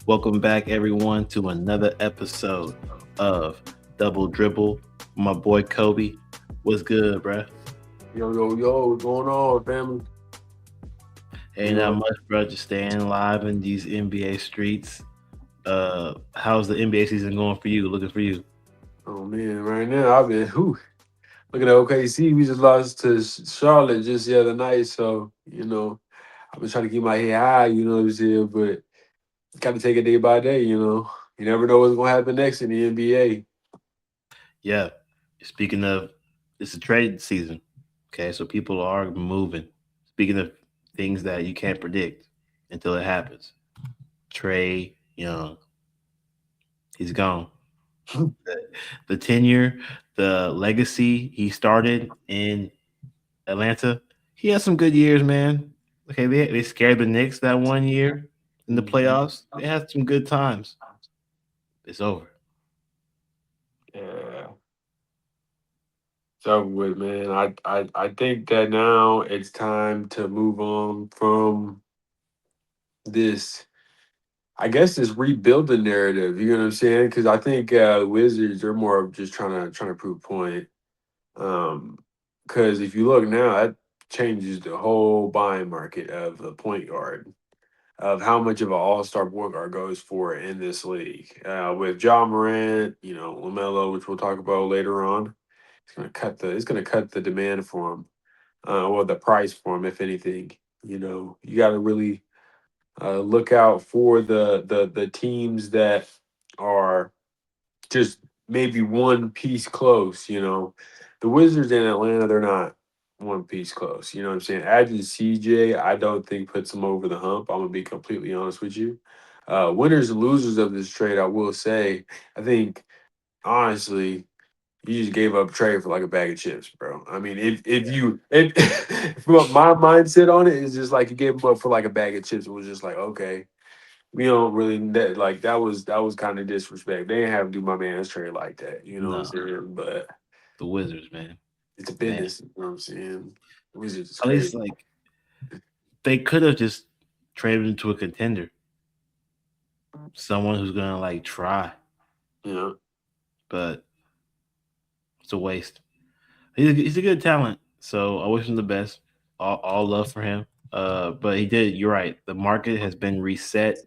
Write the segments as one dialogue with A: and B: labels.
A: Welcome back, everyone, to another episode of Double Dribble. My boy Kobe, what's good, bruh?
B: Yo, yo, yo, what's going on, family?
A: Ain't
B: You
A: not
B: know,
A: much, bro. Just staying live in these NBA streets. How's the NBA season going for you? Looking for you?
B: oh man, right now I've been looking at OKC. We just lost to Charlotte just the other night, so I've been trying to keep my head high. You know what I'm saying, but got to take it day by day. You never know what's gonna happen next in the NBA.
A: Yeah. Speaking of, it's a trade season. Okay, so people are moving. Speaking of things that you can't predict until it happens. Trey Young, he's gone. The tenure, the legacy he started in Atlanta, he had some good years, man. Okay, they scared the Knicks that one year in the
B: Mhm.
A: playoffs. They had some good times. It's over.
B: Yeah, it's over with, man. I think that now it's time to move on from this. I guess this rebuilding narrative. You know what I'm saying? Because I think the Wizards are more of just trying to prove a point. Um, because if you look now, that changes the whole buying market of a point guard, of how much of an all-star point guard goes for in this league. With John Morant, Lamelo, which we'll talk about later on, it's gonna cut the demand for him, or the price for him, if anything. You got to really look out for the teams that are just maybe one piece close. The Wizards in Atlanta, they're not one piece close. You know what I'm saying? Adding CJ, I don't think puts them over the hump. I'm gonna be completely honest with you. Winners and losers of this trade, I will say, I think honestly, you just gave up Trey for like a bag of chips, bro. I mean, if you if what my mindset on it is just like you gave him up for like a bag of chips. It was just like, okay, we don't really like that was kind of disrespect. They didn't have to do my man's trade like that. You know what I'm
A: No,
B: saying? But
A: the Wizards, man,
B: it's a
A: man.
B: business. You know what I'm saying? Wizards is
A: At least
B: crazy.
A: like they could have just traded into a contender, someone who's gonna like try,
B: You know?
A: but it's a waste. He's a good talent, so I wish him the best. All love for him. But he did. You're right. The market has been reset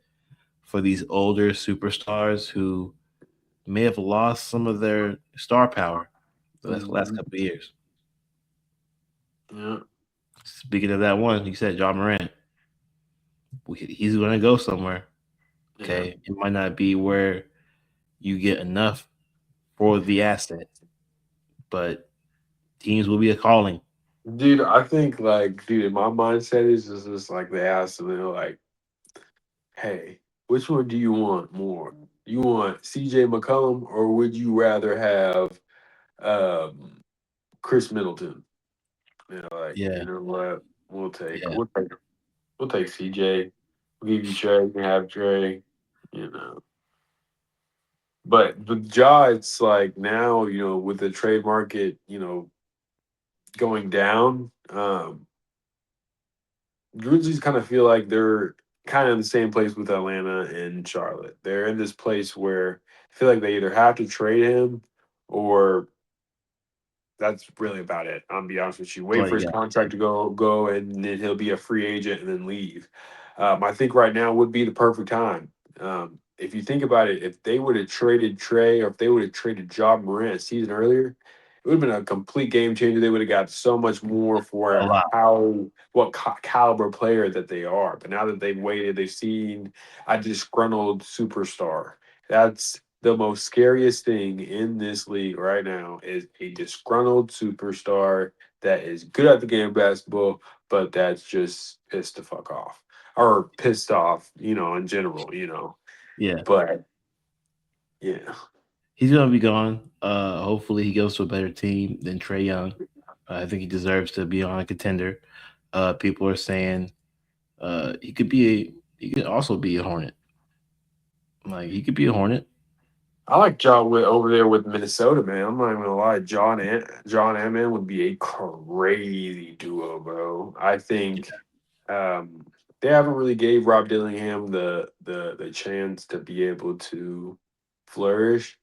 A: for these older superstars who may have lost some of their star power the last
B: Mhm.
A: couple of years.
B: Yeah.
A: Speaking of that one, you said John Morant. He's going to go somewhere.
B: Yeah.
A: Okay, it might not be where you get enough for the asset, but teams will be a calling.
B: Dude, I think like, dude, my mindset is just like they ask them, they're like, hey, which one do you want more? You want CJ McCollum or would you rather have um Chris Middleton? Like,
A: Yeah,
B: you know what? We'll take
A: yeah.
B: we'll take we'll take CJ. We'll give you Trey, you can have Trey, you know. But with Ja, it's like now, with the trade market, going down, Grizzlies kind of feel like they're kind of in the same place with Atlanta and Charlotte. They're in this place where I feel like they either have to trade him or that's really about it. I'm gonna be honest with you.
A: That's
B: Wait
A: all
B: for
A: you
B: his
A: got.
B: contract to go, and then he'll be a free agent and then leave. I think right now would be the perfect time. If you think about it, if they would have traded Trey or if they would have traded Ja Morant a season earlier, it would have been a complete game changer. They would have got so much more
A: A
B: for
A: lot.
B: what caliber player that they are. But now that they've waited, they've seen a disgruntled superstar. That's the most scariest thing in this league right now is a disgruntled superstar that is good at the game of basketball, but that's just pissed the fuck off or pissed off, in general.
A: Yeah,
B: But yeah,
A: he's gonna be gone. Hopefully he goes to a better team than Trey Young. I think he deserves to be on a contender. People are saying he could also be a Hornet. Like he could be a Hornet.
B: I like John over there with Minnesota, man. I'm not even gonna lie, John Hammond would be a crazy duo, bro. I think. Um, they haven't really gave Rob Dillingham the chance to be able to flourish.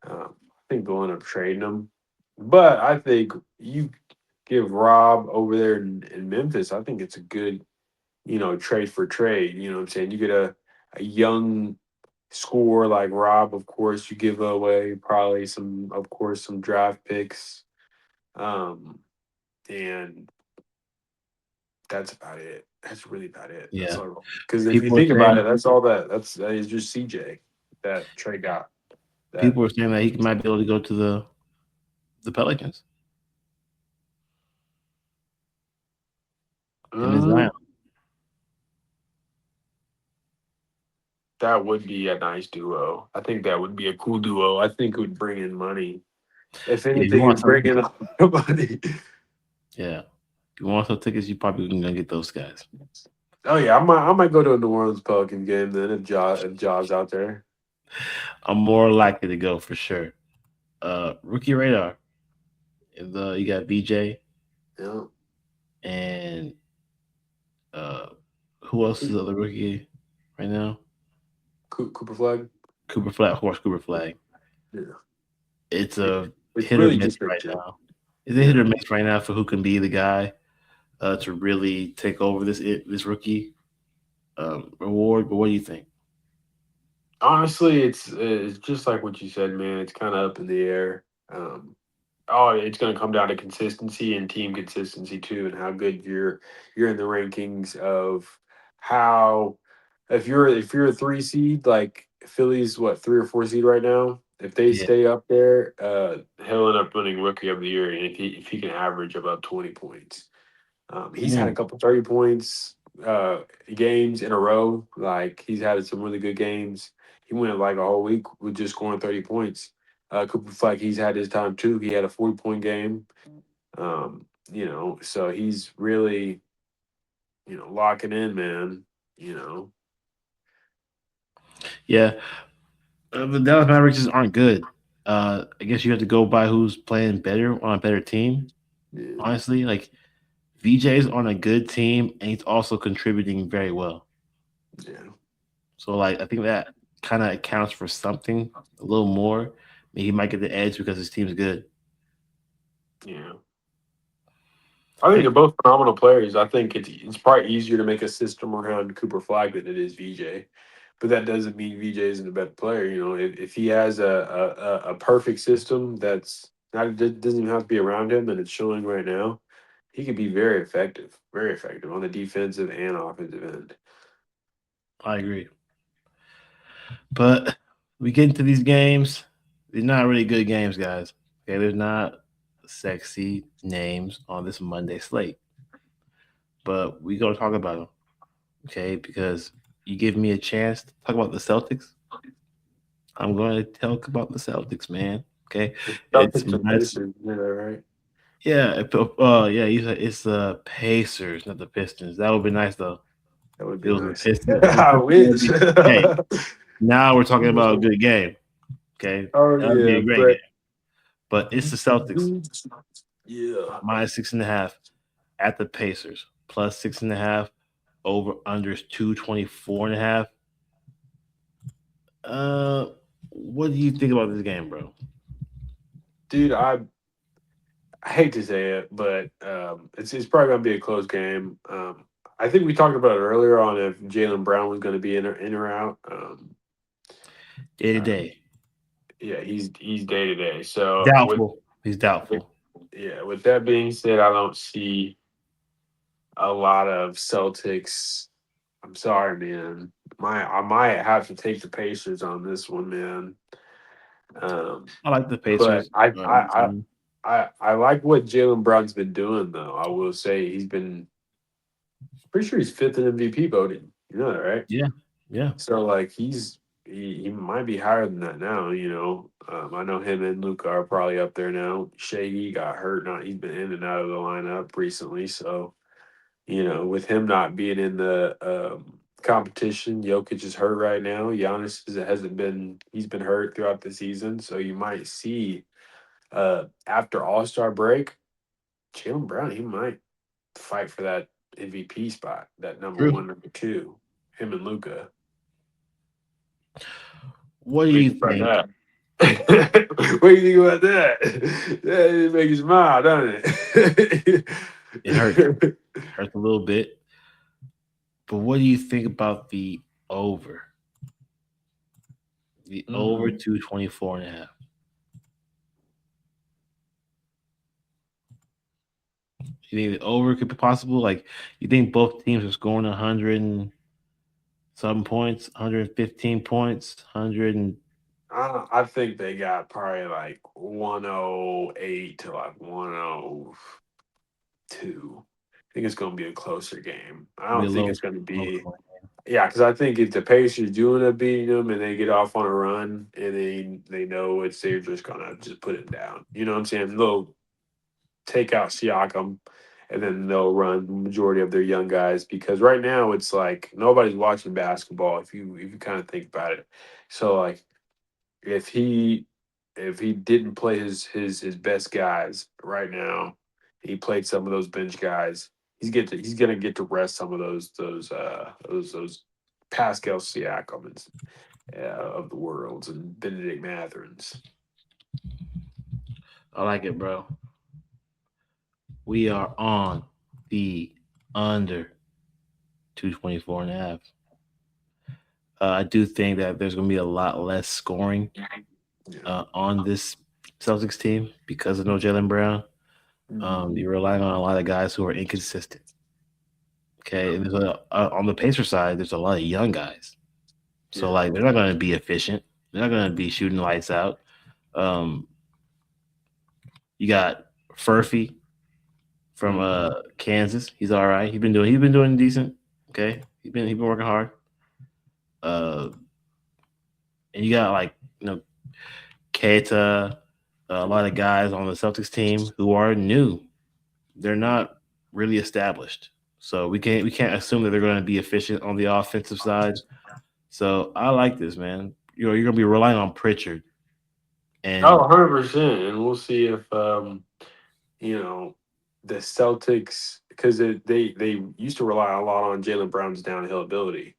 B: I think they'll end up trading him, but I think you give Rob over there in Memphis. I think it's a good trade for trade. You know what I'm saying? You get a young scorer like Rob. Of course, you give away probably some, of course, some draft picks. Um, and that's about it. That's really about it. That's
A: Yeah.
B: all. Because if you
A: People are
B: think about
A: saying
B: it, that's all that is just CJ that Trey got. That
A: people are saying that he might be able to go to the Pelicans. Him and
B: uh,
A: Zion.
B: that would be a nice duo. I think that would be a cool duo. I think it would bring in money. If
A: Yeah, if you
B: anything,
A: want
B: it'd
A: some
B: bring in a
A: tickets,
B: lot of money.
A: yeah. If you want some tickets, you probably gonna get those guys.
B: Oh yeah, I might go to a New Orleans Pelicans game then if Jaws out there.
A: I'm more likely to go for sure. Rookie radar. You got VJ
B: Yeah,
A: and uh, who else is the other rookie right now?
B: Cooper Flag.
A: Cooper Flag, of course, Cooper Flag.
B: Yeah,
A: It's
B: It-
A: a
B: it's
A: hit or
B: really
A: miss
B: just a
A: right
B: jet.
A: now. It's a hit
B: Yeah.
A: or miss right now for who can be the guy to really take over this rookie reward. But what do you think?
B: Honestly, it's just like what you said, man. It's kind of up in the air. Um, oh, it's going to come down to consistency and team consistency too, and how good you're in the rankings of how if you're a 3 seed like Philly's what 3 or 4 seed right now. If they
A: Yeah.
B: stay up there, he'll end up winning Rookie of the Year, and if he can average about 20 points. He's had a
A: Mm.
B: couple 30 points games in a row. Like he's had some really good games. He went like a whole week with just scoring 30 points. Cooper Flag, he's had his time too. He had a 40 point game. So he's really locking in, man. You know,
A: Yeah. The Dallas Mavericks aren't good. I guess you have to go by who's playing better on a better team.
B: yeah,
A: Honestly, like VJ's on a good team and he's also contributing very well.
B: yeah,
A: So like I think that kind of accounts for something a little more. Maybe he might get the edge because his team's good.
B: yeah. I think they're
A: Hey,
B: both phenomenal players. I think it's probably easier to make a system around Cooper Flag than it is VJ. But that doesn't mean VJ isn't a better player. If he has a perfect system that's not it doesn't even have to be around him and it's showing right now, he could be very effective on the defensive and offensive end.
A: I agree. But we get into these games, they're not really good games, guys. Okay, there's not sexy names on this Monday slate. But we gonna talk about them, okay? Because you give me a chance to talk about the Celtics, I'm going to talk about the Celtics, man. Okay,
B: The
A: it's
B: Celtics and
A: minus.
B: Pacers, right?
A: Yeah. You said it's the Pacers, not the Pistons. That would be nice though.
B: That would
A: If it
B: be
A: was the
B: nice.
A: Pistons. If it was
B: I
A: the Pistons, that'd
B: wish.
A: be, hey, now we're talking about a good game. Okay,
B: Oh
A: that would be
B: yeah,
A: a great game.
B: but
A: But it's the Celtics
B: yeah.
A: minus 6.5 at the Pacers plus 6.5 over unders 224.5. Uh, what do you think about this game, bro?
B: Dude, I hate to say it, but it's probably gonna be a close game. I think we talked about it earlier on if Jalen Brown was going to be in or out.
A: Day to
B: Uh,
A: day,
B: yeah, he's day to day. So
A: doubtful. He's doubtful.
B: with that being said, I don't see a lot of Celtics. I'm sorry, man. I might have to take the Pacers on this one, man. Um,
A: I like the
B: but
A: Pacers.
B: I like what Jalen Brown's been doing, though. I will say he's been pretty sure he's fifth in MVP voting. You know that, right?
A: Yeah, yeah.
B: So like he might be higher than that now. I know him and Luca are probably up there now. Shaggy got hurt. Not he's been in and out of the lineup recently. So with him not being in the competition, Jokic is hurt right now. Giannis hasn't been. He's been hurt throughout the season. So you might see after All Star break, Jalen Brown he might fight for that MVP spot, that number
A: True.
B: one, number two, him and Luca.
A: What do
B: What do
A: you
B: you think about
A: think?
B: that? What do you think about that? That it makes you smile, doesn't
A: It hurts.
B: it?
A: Hurts a little bit. But what do you think about over? The over
B: Mm.
A: 224 and a half. You think the over could be possible? Like, you think both teams are scoring 100 and some points, 115 points, 100 and
B: I think they got probably like 108 to like 102. I think it's going to be a closer game. I
A: be
B: don't
A: a
B: think
A: low,
B: it's going to
A: low
B: be.
A: scoring.
B: Yeah, because I think if the Pacers do end up beating them and they get off on a run and they know it's they're just gonna just put it down. You know what I'm saying? They'll take out Siakam and then they'll run the majority of their young guys because right now it's like nobody's watching basketball if you kind of think about it. So like if he if he didn't play his best guys right now, he played some of those bench guys. He's gonna get to rest some of those Pascal Siakams of the worlds and Benedict Mathurin's.
A: I like it, bro. We are on the under 224 and a half. I do think that there's going to be a lot less scoring
B: Yeah.
A: on this Celtics team because of no Jalen Brown.
B: Mhm.
A: You're relying on a lot of guys who are inconsistent. Okay, and on the Pacer side, there's a lot of young guys, so
B: Yeah.
A: like they're not going to be efficient. They're not going to be shooting lights out. Um, you got Furphy from
B: Mhm.
A: Kansas. He's all right. He's been doing decent. Okay, he's been working hard. Uh, and you got like Keita, a lot of guys on the Celtics team who are new. They're not really established, so we can't assume that they're going to be efficient on the offensive side. So I like this, man. You're going to be relying on Pritchard,
B: Oh,
A: and
B: 100%. And we'll see if you know, the Celtics because they used to rely a lot on Jalen Brown's downhill ability,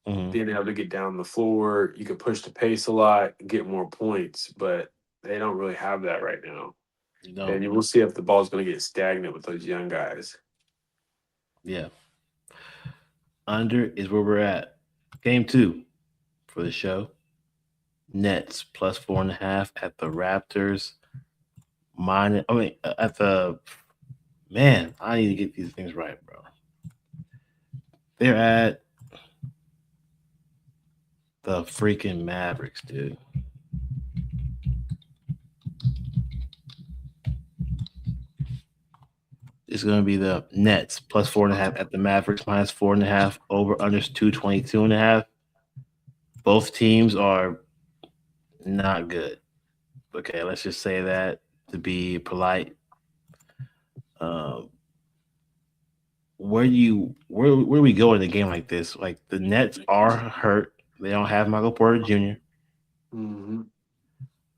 A: mhm,
B: being able to get down the floor. You could push the pace a lot, get more points, but they don't really have that right now.
A: you don't.
B: And you will see if the ball's going to get stagnant with those young guys.
A: Yeah, under is where we're at. Game two for the show. Nets plus 4.5 at the Raptors. Minus, I mean, at the man. I need to get these things right, bro. They're at the freaking Mavericks, dude. It's going to be the Nets plus 4.5 at the Mavericks minus 4.5 over under 222 and a half. Both teams are not good. Okay, let's just say that to be polite. Um, where we go in a game like this? Like the Nets are hurt. They don't have Michael Porter Jr.
B: Hmm.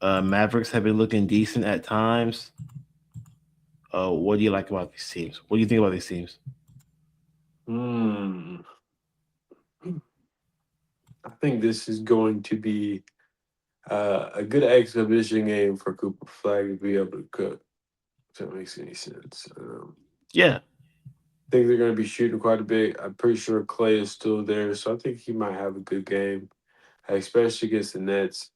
A: Mavericks have been looking decent at times. What do you like about these teams? What do you think about these teams?
B: Hmm. I think this is going to be a good exhibition game for Cooper Flag to be able to cook. If that makes any sense.
A: Yeah,
B: Think they're going to be shooting quite a bit. I'm pretty sure Clay is still there, so I think he might have a good game, especially against the Nets.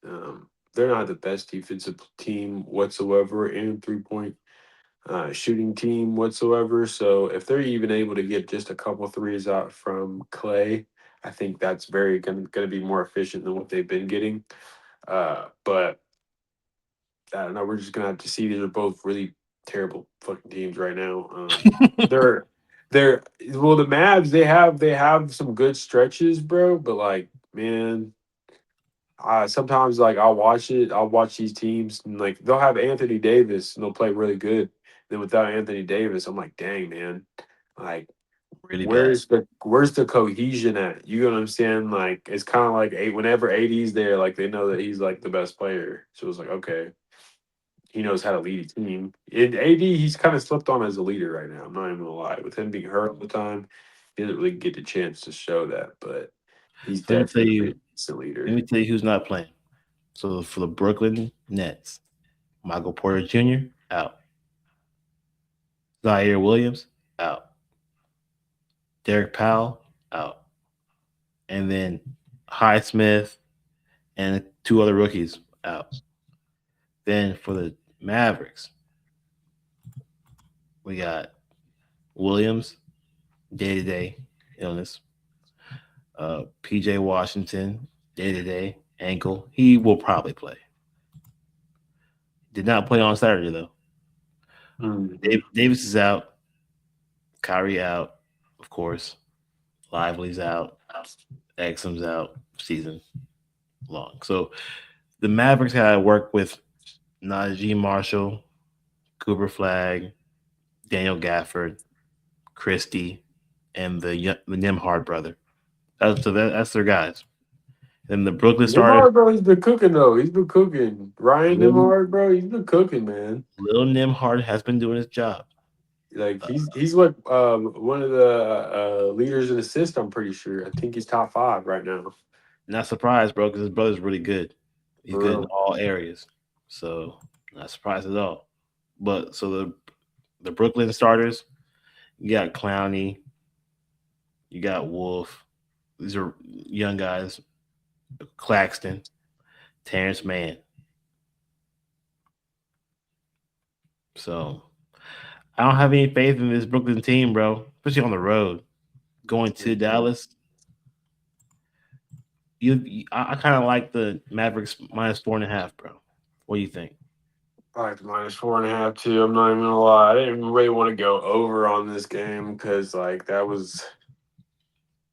B: They're not the best defensive team whatsoever and 3 point shooting team whatsoever. So if they're even able to get just a couple threes out from Clay, I think that's very going to be more efficient than what they've been getting. But I don't know. We're just gonna have to see. These are both really terrible fucking teams right now. They're they're well, the Mavs they have some good stretches, bro. But like, man, sometimes like I'll watch it. I'll watch these teams and like they'll have Anthony Davis and they'll play really good. Then without Anthony Davis, I'm like, dang man, like
A: really bad.
B: where's the cohesion at? You know what I'm saying? Like it's kind of like whenever AD's there, like they know that he's like the best player. So it's like okay. he knows how to lead a team. In AD, he's kind of slipped on as a leader right now. I'm not even gonna lie. With him being hurt all the time, he didn't really get the chance to show that. But he's
A: So let me tell
B: definitely
A: you,
B: a decent
A: let
B: leader.
A: me tell you who's not playing. So for the Brooklyn Nets, Michael Porter Jr. out, Zaire Williams out, Derek Powell out, and then Highsmith and two other rookies out. Then for the Mavericks, we got Williams, day to day illness. PJ Washington, day to day ankle. He will probably play. Did not play on Saturday though.
B: Hmm.
A: Davis is out. Kyrie out, of course. Lively's out. Exum's out. Season long. So the Mavericks had to work with Najee Marshall, Cooper Flag, Daniel Gafford, Christie, and the Nimhard brother. That's their guys. Then the Brooklyn started
B: Nimhard, bro, he's been cooking though. He's been cooking. Ryan
A: Lil,
B: Nimhard, bro, he's been cooking, man.
A: Lil Nimhard has been doing his job.
B: Like
A: Uh,
B: he's like one of the leaders in assists. I'm pretty sure. I think he's top five right now.
A: Not surprised, bro, because his brother's really good. He's
B: For
A: good in
B: real.
A: all areas. So not surprised at all. But so the Brooklyn starters, you got Clowney, you got Wolf. These are young guys. Claxton, Terrence Mann. So I don't have any faith in this Brooklyn team, bro. Especially on the road. Going to Dallas, I kind of like the Mavericks minus 4.5, bro. What do you think?
B: I like the minus 4.5 too. I'm not even gonna lie. I didn't really want to go over on this game because like that was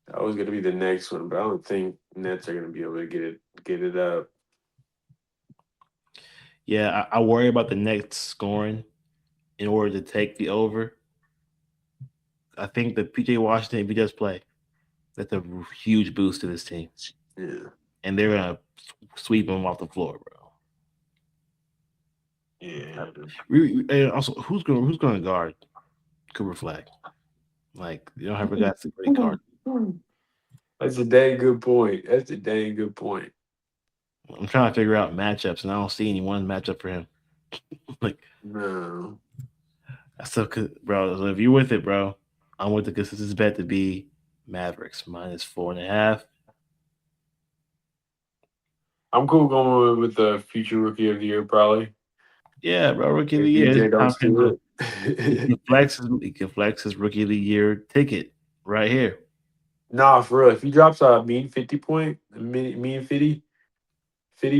B: gonna be the next one, but I don't think Nets are gonna be able to get it up.
A: Yeah, I worry about the Nets scoring in order to take the over. I think that PJ Washington, if he does play, that's a huge boost to this team,
B: Yeah,
A: and they're gonna sweep him off the floor, bro.
B: yeah.
A: And also, who's gonna guard Cooper Flag? Like you don't have a guy to great guard.
B: That's a dang good point. That's a dang good point.
A: I'm trying to figure out matchups, and I don't see any one matchup for him. Like
B: No,
A: that's so, bro. So if you're with it, bro, I'm with the consensus bet to be Mavericks minus 4.5.
B: I'm cool going with the future rookie of the year probably.
A: Yeah, bro, rookie of the
B: If
A: year. It's
B: DJ don't
A: time for him to
B: steal it.
A: he can flex his rookie of the year ticket right here.
B: Nah, for real. If he drops a mean 50 point, mean 50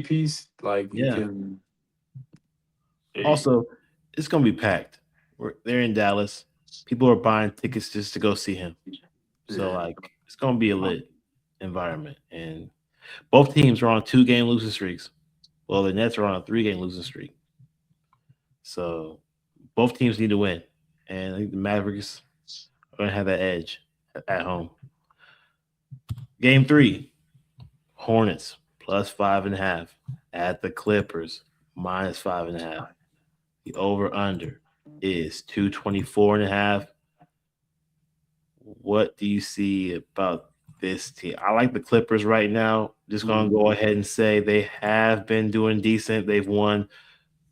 B: piece, like he
A: Yeah.
B: can. Hey,
A: Also, it's gonna be packed. They're in Dallas. People are buying tickets just to go see him. So
B: yeah,
A: like, it's gonna be a lit environment. And both teams are on 2 game losing streaks. Well, the Nets are on a 3 game losing streak. So both teams need to win. And I think the Mavericks are gonna have that edge at home. Game 3, Hornets plus 5.5 at the Clippers minus 5.5. The over under is 224.5. What do you see about this team? I like the Clippers right now. Just gonna go
B: mhm,
A: ahead and say they have been doing decent. They've won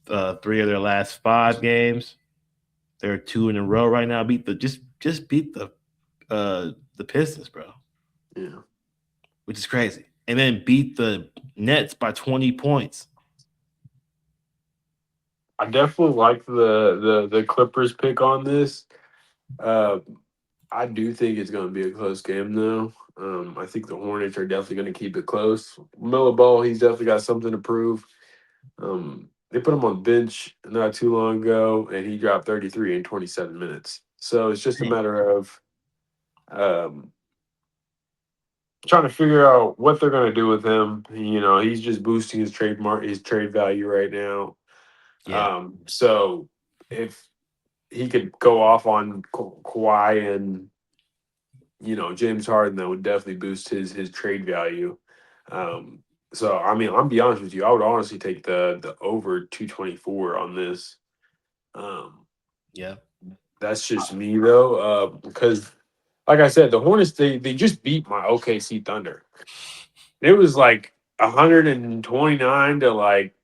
A: 3 of their last 5 games. They're 2 in a row right now. Just beat the Pistons, bro,
B: yeah.
A: which is crazy. And then beat the Nets by 20 points.
B: I definitely like the Clippers pick on this. Uh, I do think it's going to be a close game, though. I think the Hornets are definitely going to keep it close. Melo Ball, he's definitely got something to prove. They put him on the bench not too long ago, and he dropped 33 in 27 minutes. So it's just a matter of um, trying to figure out what they're going to do with him. He's just boosting his trade value right now.
A: Yeah.
B: So if he could go off on Kawhi and James Harden, that would definitely boost his trade value. Um, So I mean, I'm be honest with you. I would honestly take the over 224 on this. Um,
A: Yeah,
B: that's just me though, because like I said, the Hornets they just beat my OKC Thunder. It was like 129 to like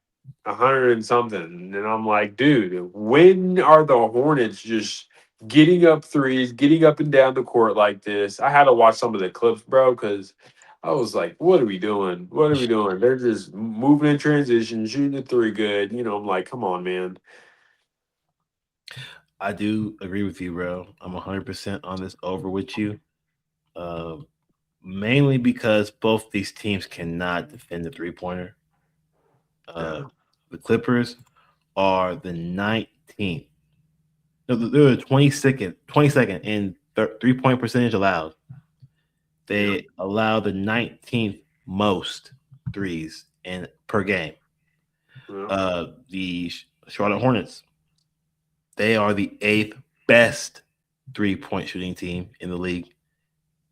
B: 100 and something. And I'm like, dude, when are the Hornets just getting up threes, getting up and down the court like this? I had to watch some of the clips, bro, because I was like, what are we doing? What are we doing? They're just moving in transition, shooting the three good. I'm like, come on, man.
A: I do agree with you, bro. I'm 100% on this over with you. Uh, Mainly because both these teams cannot defend the 3 pointer. Uh,
B: Yeah.
A: the Clippers are the 19th. No, they're the 22nd in 3 point percentage allowed.
B: Yeah.
A: They allow the 19th most threes in per game.
B: Yeah.
A: The Charlotte Hornets, they are the eighth best 3 point shooting team in the league.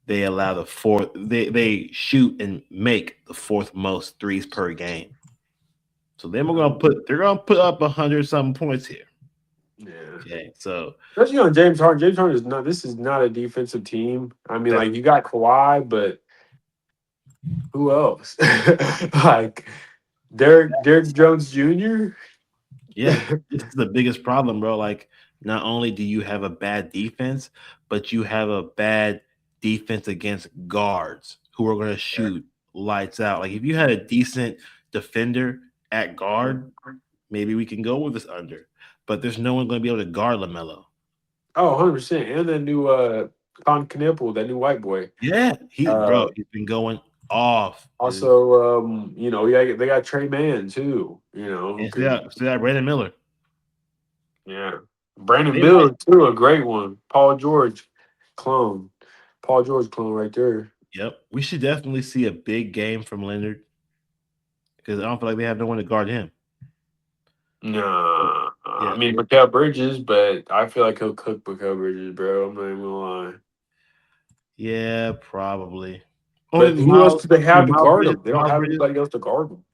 A: They allow the fourth. They shoot and make the fourth most threes per game. So they're gonna put up 100 something points here.
B: Yeah.
A: Okay, so
B: Especially on James Harden. James Harden is not. This is not a defensive team. I mean,
A: that
B: like you got Kawhi, but who else? Like Derek Jones Jr.
A: yeah, this is the biggest problem, bro. Like, not only do you have a bad defense, but you have a bad defense against guards who are gonna shoot lights out. Like, if you had a decent defender at guard, maybe we can go with this under. But there's no one gonna be able to guard Lamelo.
B: Oh, 100%. And that new Con Knipple, that new white boy.
A: Yeah,
B: Uh
A: he's been going off, dude.
B: Also, yeah, they got Trey Man too, who
A: And
B: could
A: still got Brandon Miller.
B: yeah. Brandon
A: They might.
B: Miller too, a great one. Paul George clone. Paul George clone right there.
A: Yep, we should definitely see a big game from Leonard because I don't feel like they have no one to guard him. So,
B: Nah, I
A: yeah,
B: mean Mikael Bridges, but I feel like he'll cook Mikael Bridges, bro. I'm not even gonna lie.
A: yeah, probably.
B: But
A: Only
B: who else do they have to
A: Miles
B: guard
A: Bridges.
B: him? They don't have anybody else to guard him.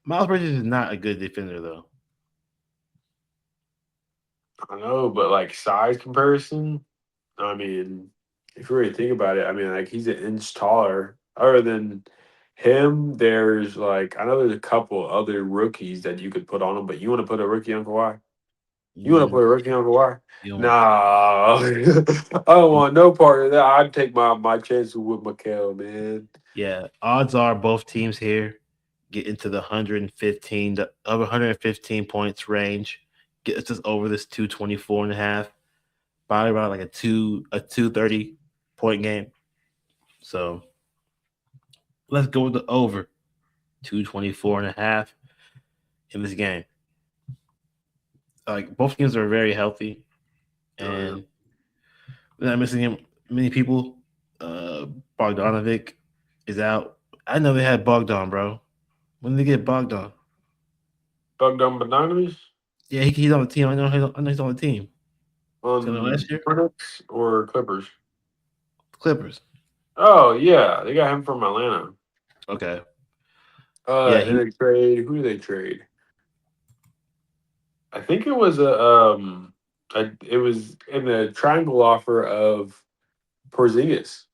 A: Miles Bridges is not a good defender though.
B: I know, but like size comparison, I mean, if you really think about it, I mean, like he's an inch taller. Other than him, there's like I know there's a couple other rookies that you could put on him, but you want to put a rookie on Kawhi? You want to
A: Mm,
B: put a rookie on Kawhi?
A: you know,
B: Nah, I don't want no part of that. I'd take my chances with Mikael, man.
A: yeah, odds are both teams here get into the 115 to over 115 points range. Gets us over this 224 and a half. Probably about like a 230 point game. So let's go with the over 224 and a half in this game. Like both teams are very healthy
B: Oh yeah,
A: and we're not missing him many people. Uh Bogdanovic is out. I know they had Bogdan, bro. When did they get Bogdan?
B: Bogdan Bogdanovic
A: Yeah, he's on the team. I know he's on the team. So
B: on
A: last year,
B: Hornets or Clippers?
A: Clippers.
B: Oh yeah, they got him from Atlanta.
A: Okay. Yeah,
B: And
A: he.
B: they trade. Who do they trade? I think it was it was in the triangle offer of Porzingis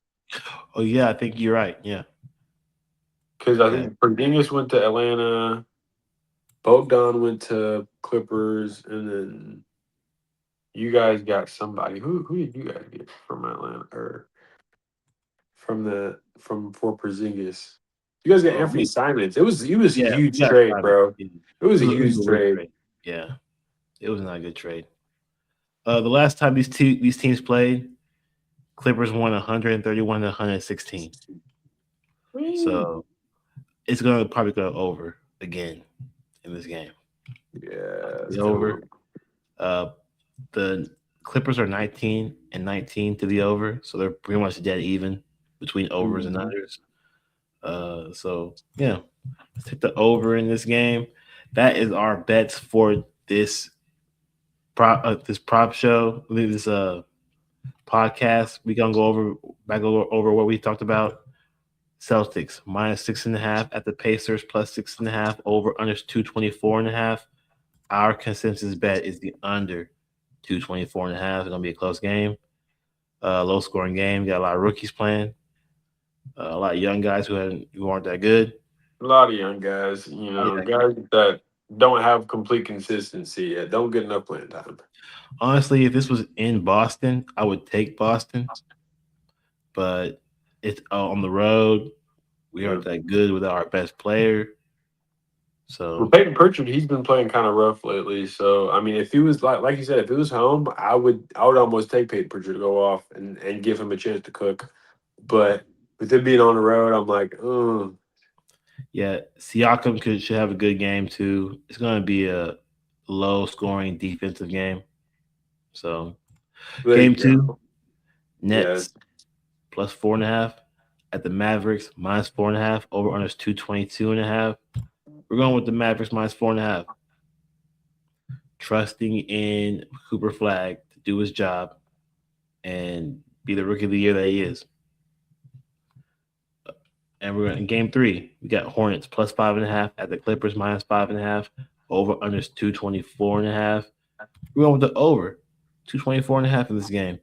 A: Oh yeah, I think you're right. Yeah.
B: because I
A: Okay.
B: think Porzingis went to Atlanta, Bogdan went to Clippers, and then you guys got somebody. Who did you guys get from Atlanta or from for Porzingis? You guys got
A: Oh,
B: Anthony Simons. It was a
A: yeah, we
B: huge
A: got
B: trade,
A: Simon.
B: bro.
A: Yeah.
B: It was a
A: It was
B: huge
A: a weird
B: trade.
A: trade. Yeah, it was not a good trade. The last time these teams played, Clippers won 131 to 116.
B: Whee!
A: So it's gonna probably go over again in this game.
B: Yeah, it's
A: The
B: going.
A: over. Uh, the Clippers are 19 and 19 to the over, so they're pretty much dead even between overs and
B: Mhm.
A: unders. So yeah, let's take the over in this game. That is our bets for this prop show. This podcast. We gonna go over back over what we talked about. Celtics -6.5 at the Pacers +6.5 over under 224.5. Our consensus bet is the under 224.5. It's gonna be a close game, low scoring game. Got a lot of rookies playing, a lot of young guys who aren't that good.
B: A lot of young guys,
A: Yeah.
B: guys that don't have complete consistency yet, don't get enough playing time.
A: Honestly, if this was in Boston, I would take Boston, but it's on the road. We
B: Yeah.
A: aren't that good without our best player.
B: Well,
A: So
B: Peyton Pritchard, he's been playing kind of rough lately. So I mean, if he was like you said, if it was home, I would almost take Peyton Pritchard to go off and give him a chance to cook. But with him being on the road, I'm like,
A: yeah, Siakam should have a good game too. It's going to be a low scoring defensive game. So
B: there
A: game
B: you
A: two,
B: go. Yeah,
A: Nets +4.5 at the Mavericks -4.5. Over under 222.5. We're going with the Mavericks -4.5. Trusting in Cooper Flag to do his job and be the rookie of the year that he is. And we're in game three. We got Hornets +5.5 at the Clippers -5.5. Over under 224.5. We're going with the over 224.5 in this game.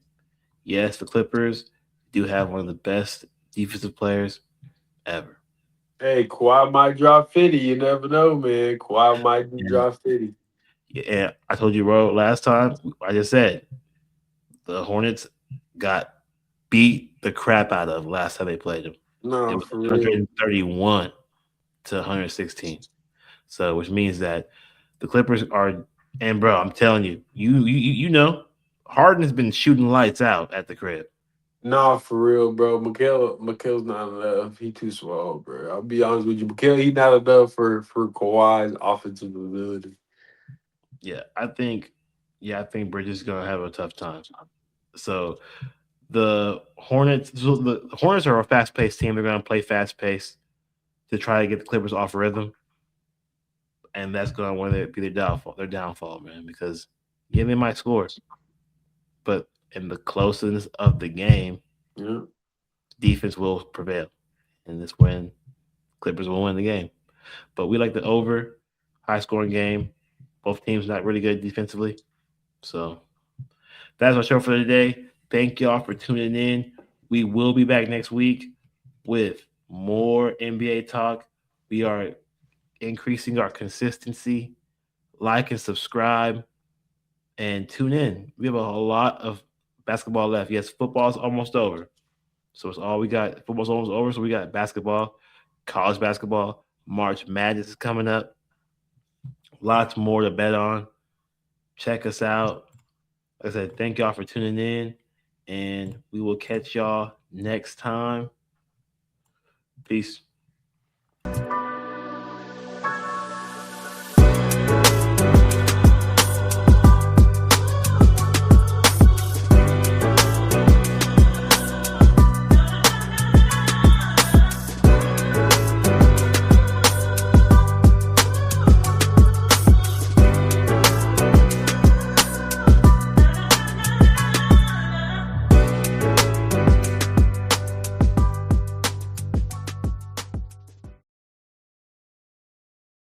A: Yes, the Clippers do have one of the best defensive players ever.
B: hey, Kawhi might drop 50. You never know, man. Kawhi might just
A: And,
B: drop 50.
A: and I told you, bro, last time, I just said the Hornets got beat the crap out of last time they played them. It
B: No,
A: was
B: for real.
A: 131 to 116. So, which means that the Clippers are, and bro, I'm telling you, you know, Harden has been shooting lights out at the crib.
B: No, for real, bro. Mikhail's not enough. He too small, bro. I'll be honest with you. Mikhail, he not enough for Kawhi's offensive ability.
A: Yeah, I think Bridges is gonna have a tough time. So the Hornets are a fast paced team. They're gonna play fast paced to try to get the Clippers off rhythm, and that's gonna be their downfall. Their downfall, man, because yeah, they might score, but in the closeness of the game,
B: Yeah.
A: defense will prevail, and this win Clippers will win the game. But we like the over, high scoring game. Both teams not really good defensively, so that's our show for today. Thank y'all for tuning in. We will be back next week with more NBA talk. We are increasing our consistency. Like and subscribe and tune in. We have a lot of basketball left. Yes, football's almost over. So it's all we got. Football's almost over. So we got basketball, college basketball. March Madness is coming up. Lots more to bet on. Check us out. Like I said, thank y'all for tuning in. And we will catch y'all next time. Peace.